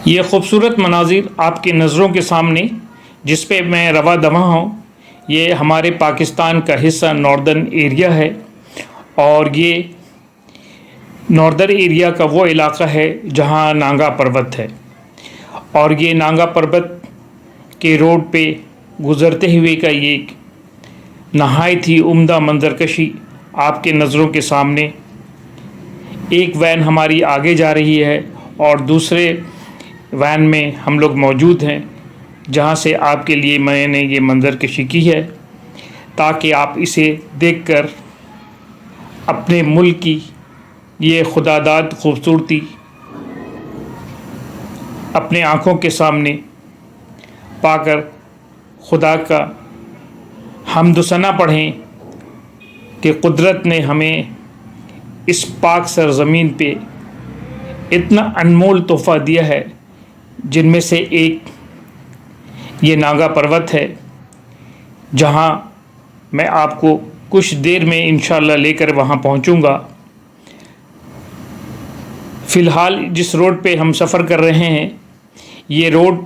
ये खूबसूरत मनाजिर आपकी नज़रों के सामने जिस पे मैं रवा दवा हूँ, ये हमारे पाकिस्तान का हिस्सा नॉर्दर्न एरिया है। और ये नॉर्दर्न एरिया का वो इलाका है जहाँ नांगा पर्वत है। और ये नांगा पर्वत के रोड पे गुज़रते हुए का ये नहायत ही उम्दा मंजरकशी आपके नज़रों के सामने। एक वैन हमारी आगे जा रही है और दूसरे वैन में हम लोग मौजूद हैं, जहां से आपके लिए मैंने ये मंजरकशी की है ताकि आप इसे देखकर अपने मुल्क की ये खुदादाद खूबसूरती अपने आँखों के सामने पाकर खुदा का हम्दुसना पढ़ें कि कुदरत ने हमें इस पाक सरज़मीन पे इतना अनमोल तोहफ़ा दिया है, जिनमें से एक ये नागा पर्वत है, जहाँ मैं आपको कुछ देर में इंशाअल्लाह लेकर वहाँ पहुँचूँगा। फ़िलहाल जिस रोड पे हम सफ़र कर रहे हैं, ये रोड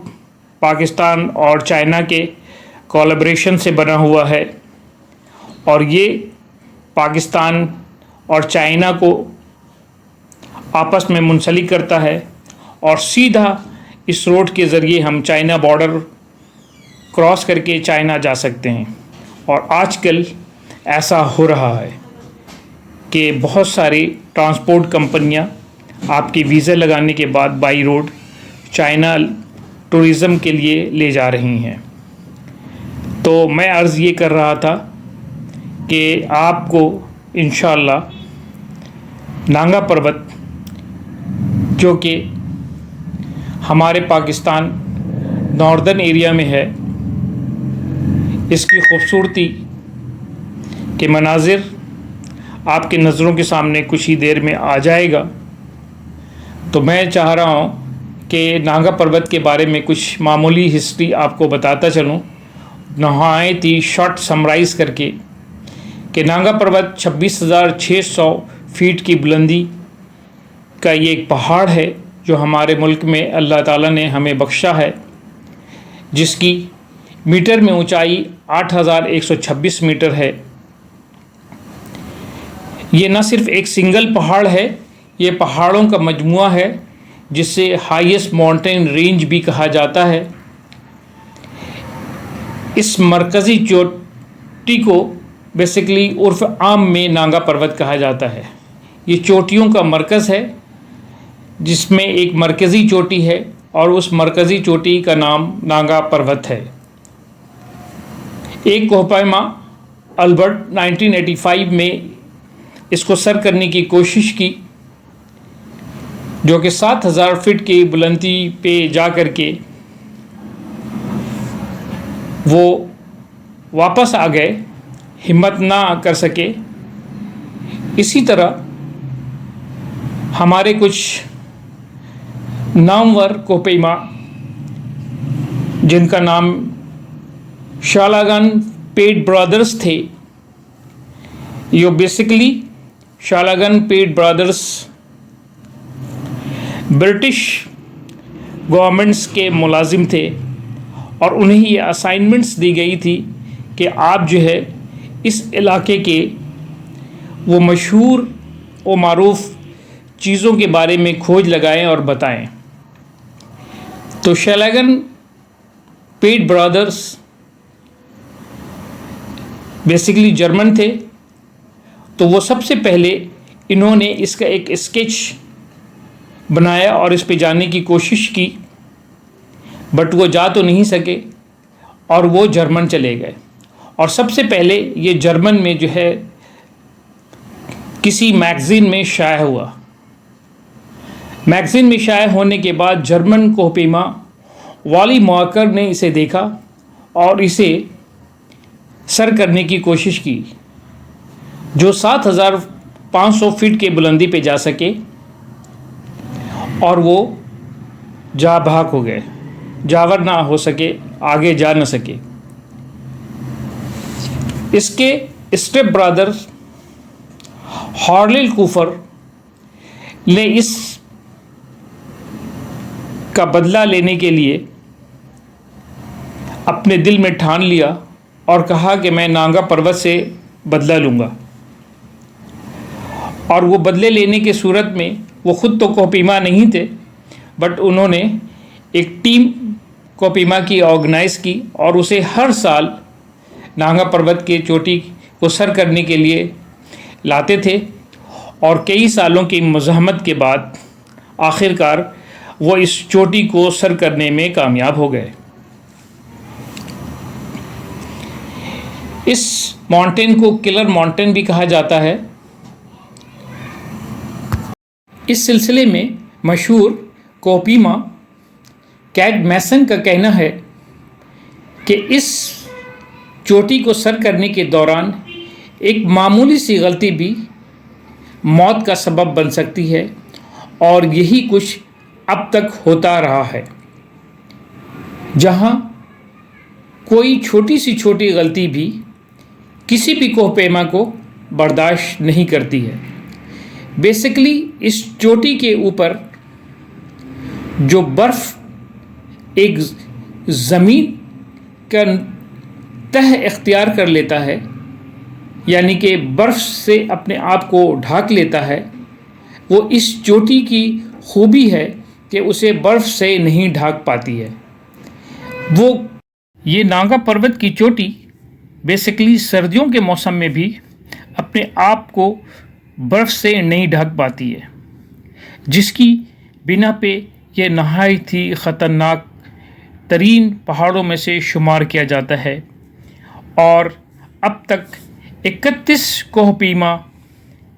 पाकिस्तान और चाइना के कोलैबोरेशन से बना हुआ है और ये पाकिस्तान और चाइना को आपस में मुंसलिक करता है और सीधा इस रोड के ज़रिए हम चाइना बॉर्डर क्रॉस करके चाइना जा सकते हैं। और आजकल ऐसा हो रहा है कि बहुत सारी ट्रांसपोर्ट कंपनियां आपके वीज़ा लगाने के बाद बाई रोड चाइना टूरिज़म के लिए ले जा रही हैं। तो मैं अर्ज़ ये कर रहा था कि आपको इंशाअल्लाह नांगा पर्वत, जो कि हमारे पाकिस्तान नॉर्दर्न एरिया में है, इसकी खूबसूरती के मनाजिर आपके नज़रों के सामने कुछ ही देर में आ जाएगा। तो मैं चाह रहा हूँ कि नांगा पर्वत के बारे में कुछ मामूली हिस्ट्री आपको बताता चलूँ, नहायत ही शॉर्ट समराइज़ करके, कि नांगा पर्वत 26,600 फीट की बुलंदी का ये एक पहाड़ है जो हमारे मुल्क में अल्लाह ताला ने हमें बख्शा है, जिसकी मीटर में ऊंचाई 8,126 मीटर है। ये न सिर्फ एक सिंगल पहाड़ है, ये पहाड़ों का मजमुआ है जिसे हाईएस्ट माउंटेन रेंज भी कहा जाता है। इस मरकज़ी चोटी को बेसिकली उर्फ़ आम में नांगा पर्वत कहा जाता है। ये चोटियों का मरकज़ है जिसमें एक मरकज़ी चोटी है और उस मरकज़ी चोटी का नाम नांगा पर्वत है। एक कोहपैमा अल्बर्ट 1985 में इसको सर करने की कोशिश की, जो कि 7,000 फीट की बुलंदी पे जा कर के वो वापस आ गए, हिम्मत ना कर सके। इसी तरह हमारे कुछ नामवर कोहपैमा, जिनका नाम शालागन पेट ब्रदर्स थे, ये बेसिकली शालागन पेट ब्रदर्स ब्रिटिश गवर्नमेंट्स के मुलाजिम थे और उन्हें ये असाइनमेंट्स दी गई थी कि आप जो है इस इलाके के वो मशहूर व मारूफ चीज़ों के बारे में खोज लगाएं और बताएं। तो शालागन पेट ब्रदर्स बेसिकली जर्मन थे, तो वो सबसे पहले इन्होंने इसका एक स्केच बनाया और इस पे जाने की कोशिश की, बट वो जा तो नहीं सके और वो जर्मन चले गए। और सबसे पहले ये जर्मन में जो है किसी मैगज़ीन में शाया हुआ। मैगज़ीन में शाया होने के बाद जर्मन कोहपैमा वाली मौकर ने इसे देखा और इसे सर करने की कोशिश की, जो 7,500 फीट के बुलंदी पे जा सके, और वो जा भाग हो गए, जावर ना हो सके, आगे जा न सके। इसके स्टेप ब्रदर हॉर्लिल कूफर ने इस का बदला लेने के लिए अपने दिल में ठान लिया और कहा कि मैं नांगा पर्वत से बदला लूँगा। और वो बदले लेने की सूरत में वो ख़ुद तो कोहिमा नहीं थे, बट उन्होंने एक टीम कोहिमा की ऑर्गेनाइज़ की और उसे हर साल नांगा पर्वत की चोटी को सर करने के लिए लाते थे। और कई सालों की मज़ाहमत के बाद आखिरकार वो इस चोटी को सर करने में कामयाब हो गए। इस माउंटेन को किलर माउंटेन भी कहा जाता है। इस सिलसिले में मशहूर कोहिमा कैट मैसन का कहना है कि इस चोटी को सर करने के दौरान एक मामूली सी गलती भी मौत का सबब बन सकती है, और यही कुछ अब तक होता रहा है। जहां कोई छोटी सी छोटी गलती भी किसी भी कोहिमा को बर्दाश्त नहीं करती है। बेसिकली इस चोटी के ऊपर जो बर्फ़ एक ज़मीन का तह इख्तियार कर लेता है, यानी कि बर्फ़ से अपने आप को ढाक लेता है, वो इस चोटी की खूबी है कि उसे बर्फ़ से नहीं ढाक पाती है। ये नांगा पर्वत की चोटी बेसिकली सर्दियों के मौसम में भी अपने आप को बर्फ़ से नहीं ढक पाती है, जिसकी बिना पे ये नहायत ही ख़तरनाक तरीन पहाड़ों में से शुमार किया जाता है। और अब तक 31 कोहिमा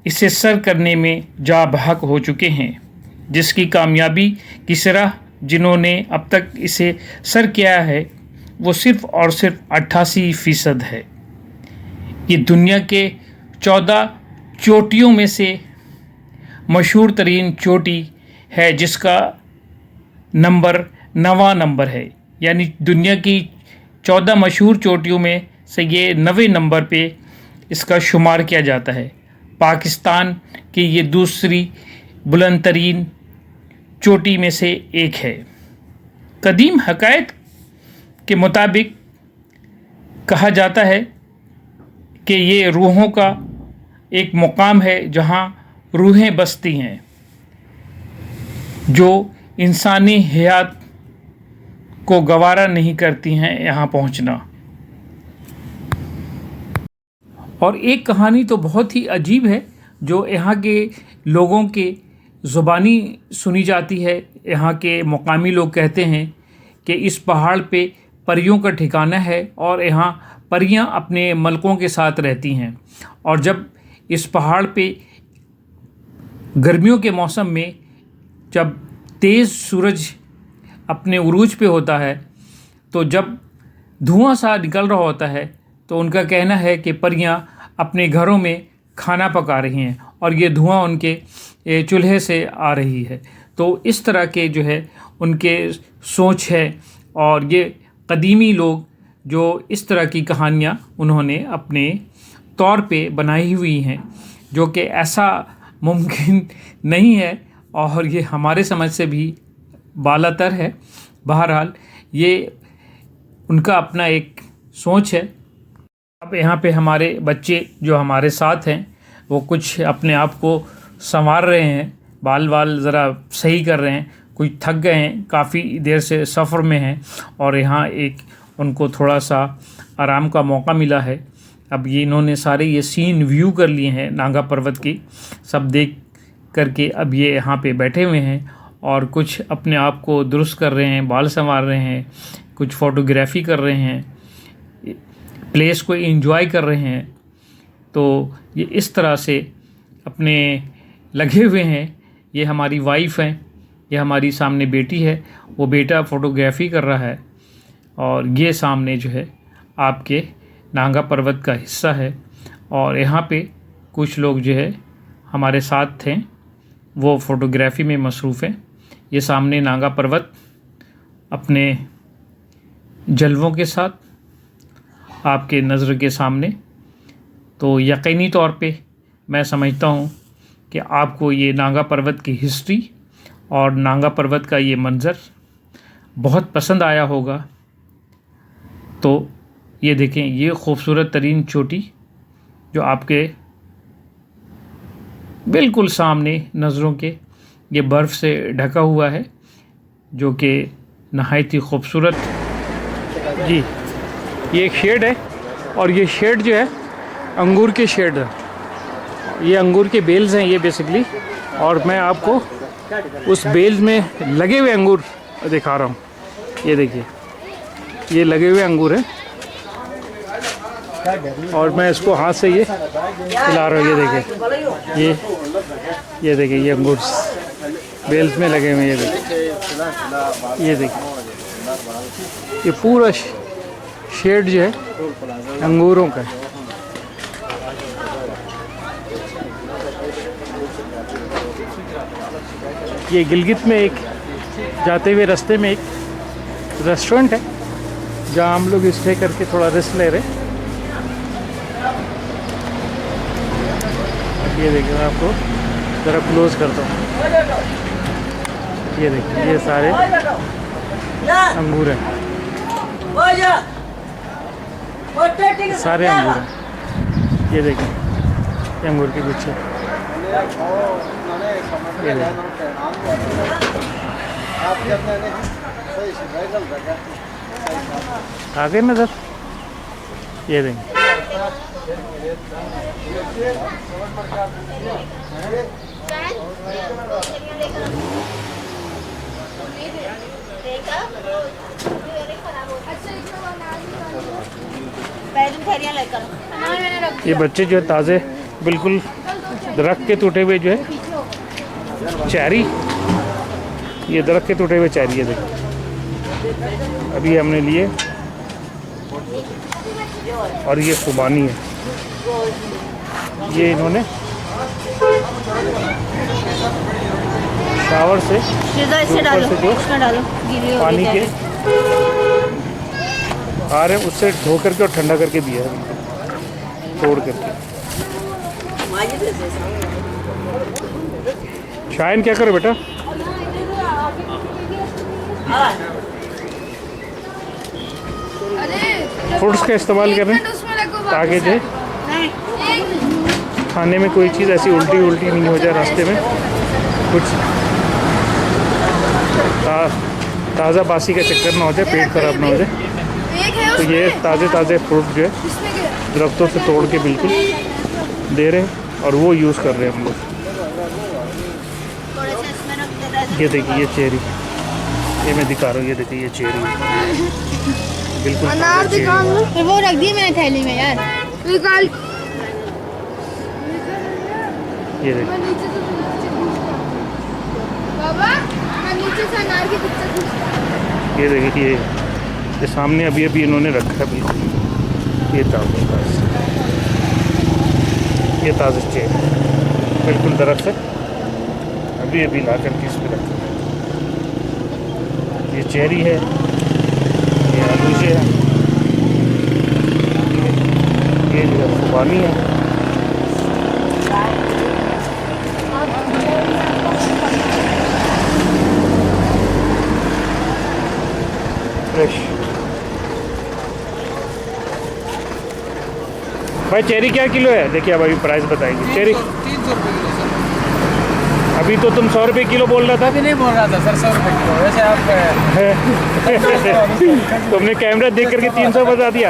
इसे सर करने में जा बहक हो चुके हैं, जिसकी कामयाबी की सिरा जिन्होंने अब तक इसे सर किया है वो सिर्फ़ और सिर्फ 88% है। ये दुनिया के 14 चोटियों में से मशहूर तरीन चोटी है, जिसका नंबर 9वां नंबर है। यानी दुनिया की 14 मशहूर चोटियों में से ये 9वें नंबर पे इसका शुमार किया जाता है। पाकिस्तान की ये दूसरी बुलंद तरीन चोटी में से एक है। कदीम हकायत के मुताबिक कहा जाता है कि ये रूहों का एक मुकाम है जहाँ रूहें बसती हैं, जो इंसानी हयात को गवारा नहीं करती हैं यहाँ पहुँचना। और एक कहानी तो बहुत ही अजीब है जो यहाँ के लोगों के ज़ुबानी सुनी जाती है। यहाँ के मुकामी लोग कहते हैं कि इस पहाड़ पे परियों का ठिकाना है और यहाँ परियाँ अपने मलकों के साथ रहती हैं। और जब इस पहाड़ पे गर्मियों के मौसम में जब तेज़ सूरज अपने उरूज पे होता है, तो जब धुआं सा निकल रहा होता है, तो उनका कहना है कि परियां अपने घरों में खाना पका रही हैं और ये धुआं उनके चूल्हे से आ रही है। तो इस तरह के जो है उनके सोच है। और ये कदीमी लोग जो इस तरह की कहानियाँ उन्होंने अपने तौर पे बनाई हुई हैं, जो कि ऐसा मुमकिन नहीं है और ये हमारे समझ से भी बालातर है। बहरहाल ये उनका अपना एक सोच है। अब यहाँ पे हमारे बच्चे जो हमारे साथ हैं वो कुछ अपने आप को संवार रहे हैं, बाल ज़रा सही कर रहे हैं। कुछ थक गए हैं, काफ़ी देर से सफ़र में हैं और यहाँ एक उनको थोड़ा सा आराम का मौका मिला है। अब ये इन्होंने सारे ये सीन व्यू कर लिए हैं नांगा पर्वत की, सब देख करके अब ये यहाँ पे बैठे हुए हैं और कुछ अपने आप को दुरुस्त कर रहे हैं, बाल संवार रहे हैं, कुछ फ़ोटोग्राफी कर रहे हैं, प्लेस को एंजॉय कर रहे हैं। तो ये इस तरह से अपने लगे हुए हैं। ये हमारी वाइफ हैं, ये हमारी सामने बेटी है, वो बेटा फ़ोटोग्राफी कर रहा है और ये सामने जो है आपके नांगा पर्वत का हिस्सा है। और यहाँ पे कुछ लोग जो है हमारे साथ थे, वो फ़ोटोग्राफी में मसरूफ़ हैं। ये सामने नांगा पर्वत अपने जलवों के साथ आपके नज़र के सामने। तो यकीनी तौर पे मैं समझता हूँ कि आपको ये नांगा पर्वत की हिस्ट्री और नांगा पर्वत का ये मंज़र बहुत पसंद आया होगा। तो ये देखें, ये खूबसूरत तरीन चोटी जो आपके बिल्कुल सामने नज़रों के ये बर्फ़ से ढका हुआ है, जो कि नहायत ही खूबसूरत। जी, ये एक शेड है और ये शेड जो है अंगूर के शेड है। ये अंगूर के बेल्स हैं ये बेसिकली, और मैं आपको उस बेल्स में लगे हुए अंगूर दिखा रहा हूँ। ये देखिए, ये लगे हुए अंगूर हैं और मैं इसको हाथ से ये खिला रहा हूँ। ये देखिए, ये देखिए, ये अंगूर बेल्स में लगे हुए हैं। ये देखिए, ये पूरा शेड जो है अंगूरों का है। ये गिलगित में एक जाते हुए रास्ते में एक रेस्टोरेंट है जहाँ हम लोग स्टे करके थोड़ा रेस्ट ले रहे। ये देखिए, मैं आपको ज़रा क्लोज करता हूँ। ये देखिए, ये सारे अंगूर हैं, सारे अंगूर हैं। ये देखिए, ये अंगूर के गुच्छे। ये आगे नजर, ये देंगे। ये बच्चे जो है ताज़े बिल्कुल दरख्त के टूटे हुए जो है चेरी, ये दरख्त के टूटे हुए चेरी है। देखिए, अभी हमने लिए और ये खुबानी है। ये इन्होंने शावर से पानी के आ रहे उससे धो करके और ठंडा करके दिया है, तोड़ करके। शायन क्या करो बेटा, फ्रूट्स का इस्तेमाल करें ताकि जो खाने में कोई चीज़ ऐसी उल्टी नहीं हो जाए रास्ते में, कुछ ताज़ा बासी का चक्कर ना हो जाए, पेट खराब ना हो जाए। तो ये ताज़े फ्रूट जो है दरख्तों से तोड़ के बिल्कुल दे रहे हैं और वो यूज़ कर रहे हैं हम लोग। ये देखिए, ये चेरी, ये मैं दिखा रहा हूँ। ये देखिए, ये चेरी बिल्कुल अनार दिखा, वो रख दी मैंने थैली में यार, निकाल। ये देखिए, बाबा मैं नीचे से अनार की पिक्चर खींचता। ये देखिए, ये सामने अभी इन्होंने रखा है बिल्कुल। ये ताज़ा चेरी बिल्कुल दरख्त से अभी ला करके इस पर रखा है। ये चेरी है, ये आलूजे है, ये जो है खुबानी है। फ्रेश। भाई चेरी क्या किलो है? देखिए अब अभी प्राइस बताएंगे। चेरी 300 रुपये किलो सर। अभी तो तुम 100 रुपये किलो बोल रहा था। अभी नहीं बोल रहा था सर, 100 रुपये किलो। वैसे आप तुमने कैमरा देख करके 300 बता दिया।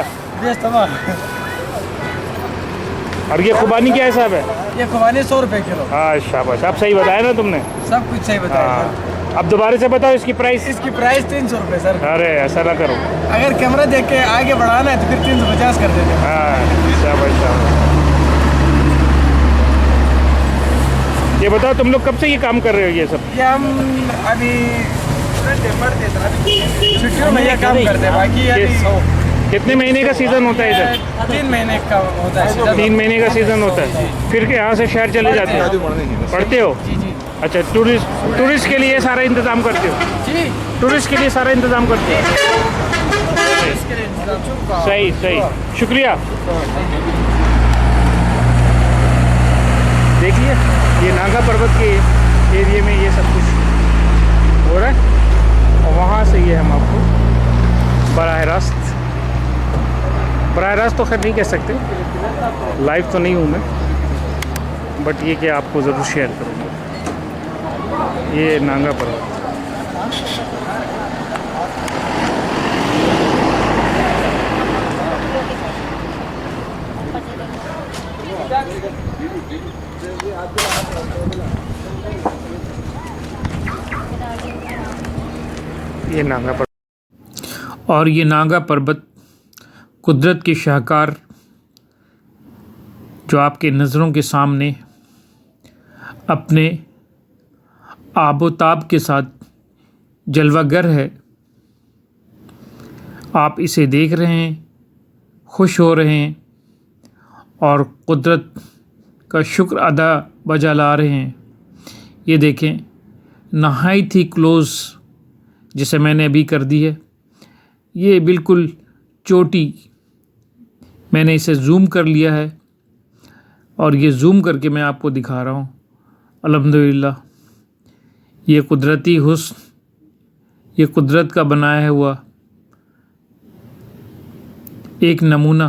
और ये खुबानी क्या हिसाब है? ये खुबानी 100 रुपये किलो। हाँ शाबाश, अब सही बताया ना तुमने। सब कुछ सही बताया सर। अब दोबारा से बताओ इसकी प्राइस। इसकी प्राइस 300 रुपये सर। अरे ऐसा ना करो, अगर कैमरा देख के आगे बढ़ाना है तो फिर 350 कर देते। हाँ शाबाश शाबाश। ये बताओ तुम लोग कब से ये काम कर रहे हो ये सब? ये हम अभी छुट्टियों में ये काम करते हैं, बाकी अभी कितने महीने का सीज़न होता है इधर? 3 महीने का होता है। 3 महीने का सीज़न होता है। फिर के यहाँ से शहर चले जाते हो? पढ़ते हो? जी जी अच्छा, टूरिस्ट के लिए सारा इंतज़ाम करते हो? जी, टूरिस्ट के लिए सारा इंतज़ाम करते हो? सही सही, शुक्रिया। देखिए, ये नागा पर्वत के एरिया में ये सब कुछ हो रहा है और वहाँ से ये हम नाराज़ तो खैर नहीं कह सकते, लाइव तो नहीं हूँ मैं, बट ये कि आपको ज़रूर शेयर करूँगा। ये नांगा पर्वत। ये नांगा पर्वत, और ये नांगा पर्वत कुदरत के शाहकार जो आपके नज़रों के सामने अपने आबोताब के साथ जलवागर है। आप इसे देख रहे हैं, खुश हो रहे हैं और कुदरत का शुक्र अदा बजा ला रहे हैं। ये देखें, नहायत ही क्लोज़ जिसे मैंने अभी कर दी है, ये बिल्कुल चोटी, मैंने इसे ज़ूम कर लिया है और ये ज़ूम करके मैं आपको दिखा रहा हूँ। अल्हम्दुलिल्लाह, ये कुदरती हुस्न, ये कुदरत का बनाया हुआ एक नमूना